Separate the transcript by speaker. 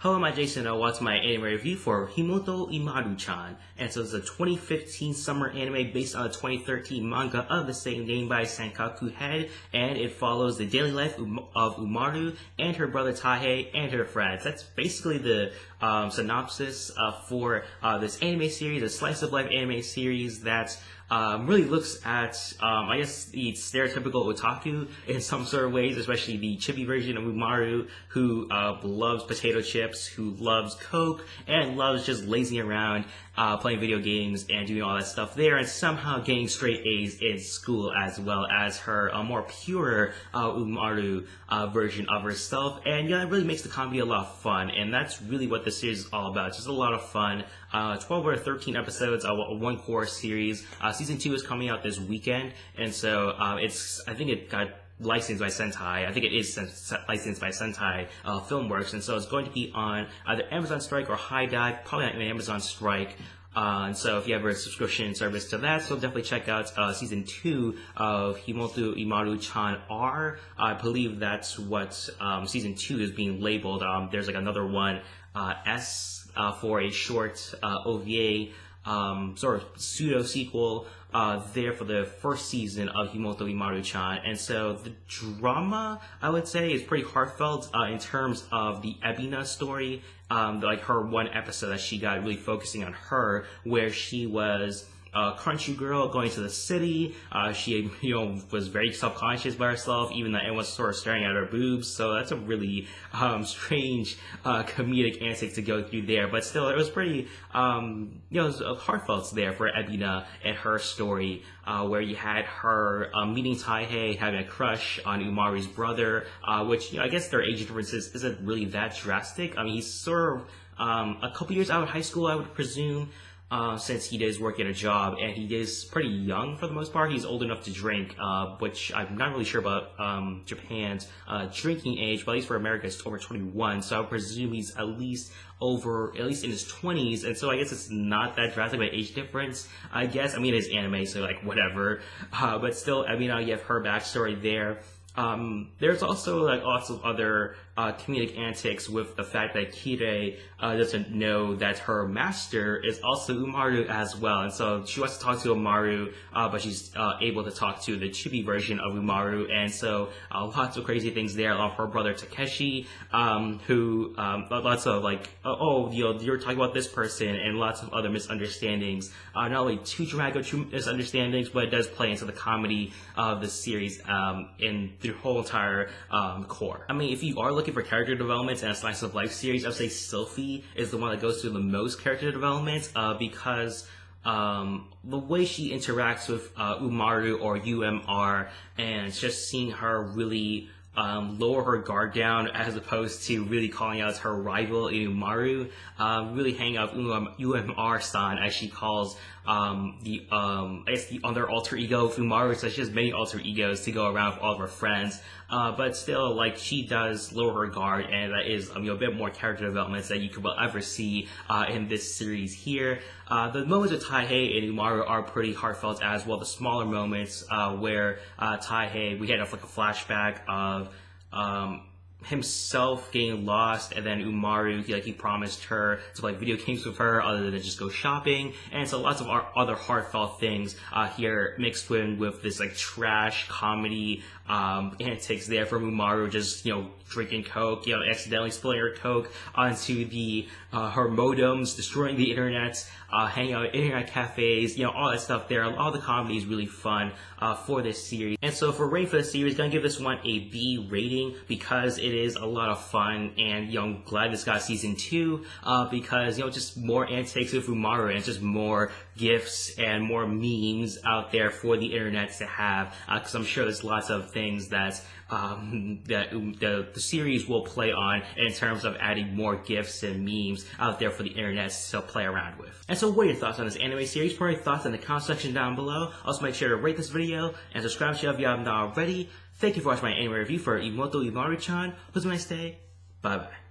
Speaker 1: Hello, my Jason. Welcome to my anime review for Himouto Umaru-chan. And so it's a 2015 summer anime based on the 2013 manga of the same name by Sankaku Head, and it follows the daily life of Umaru and her brother Taihei and her friends. That's basically the synopsis for this anime series, a slice of life anime series that really looks at, I guess, the stereotypical otaku in some sort of ways, especially the chibi version of Umaru, who loves potato chips, who loves Coke, and loves just lazing around, playing video games and doing all that stuff there, and somehow getting straight A's in school, as well as her more pure Umaru version of herself. And yeah, it really makes the comedy a lot of fun, and that's really what the series is all about. Just a lot of fun. 12 or 13 episodes, a one-core series. Season 2 is coming out this weekend, and so I think it got licensed by Sentai. I think it is licensed by Sentai Filmworks, and so it's going to be on either Amazon Strike or High Dive, probably on Amazon Strike. And so if you have a subscription service to that, so definitely check out season 2 of Himouto Umaru-chan R. I believe that's what season 2 is being labeled. There's like another one, S, for a short OVA sort of pseudo sequel there for the first season of Himouto Umaru-chan. And so the drama, I would say, is pretty heartfelt in terms of the Ebina story, like her one episode that she got really focusing on her, where she was a country girl going to the city. She, was very self-conscious by herself, even though everyone's sort of staring at her boobs. So that's a really strange comedic antic to go through there. But still, it was pretty, it was heartfelt there for Ebina and her story, where you had her meeting Taihei, having a crush on Umaru's brother, which I guess their age differences isn't really that drastic. I mean, he's sort of a couple years out of high school, I would presume. Since he does work at a job, and he is pretty young for the most part. He's old enough to drink, which I'm not really sure about Japan's drinking age, but at least for America it's over 21, so I would presume he's at least in his 20s, and so I guess it's not that drastic of an age difference, I guess. I mean, it's anime, so like, whatever. But still, I mean, you have her backstory there. There's also like lots of other comedic antics with the fact that Kirei doesn't know that her master is also Umaru as well, and so she wants to talk to Umaru, but she's able to talk to the chibi version of Umaru, and so lots of crazy things there. Her brother Takeshi, who lots of like, you're talking about this person, and lots of other misunderstandings. Not only too dramatic misunderstandings, but it does play into the comedy of the series in the whole entire core. I mean, if you are looking for character developments and a slice of life series, I would say Sylphie is the one that goes through the most character development, because the way she interacts with Umaru or UMR, and just seeing her really lower her guard down as opposed to really calling out her rival in Umaru, really hang out with UMR-san, as she calls the other alter ego of Umaru. So she has many alter egos to go around with all of her friends, but still, like, she does lower her guard, and that is a bit more character developments that you could ever see in this series here. The moments with Taihei and Umaru are pretty heartfelt as well. The smaller moments where Taihei, we had like a flashback of himself getting lost, and then Umaru, he promised her to play video games with her other than just go shopping, and so lots of other heartfelt things here mixed in with this like trash comedy antics there from Umaru, just drinking Coke, accidentally spilling her Coke onto her modems, destroying the internet, hanging out at internet cafes, all that stuff there. All the comedy is really fun for this series. And so for rating for the series, gonna give this one a B rating, because it is a lot of fun, and I'm glad this got season 2, because just more antics with Umaru, and just more gifs and more memes out there for the internet to have, because I'm sure there's lots of things that the series will play on in terms of adding more gifs and memes out there for the internet to play around with. And so what are your thoughts on this anime series? Put your thoughts in the comment section down below. Also make sure to rate this video and subscribe to if you haven't already. Thank you for watching my anime review for Himouto Umaru-chan. Have a nice day. Bye bye.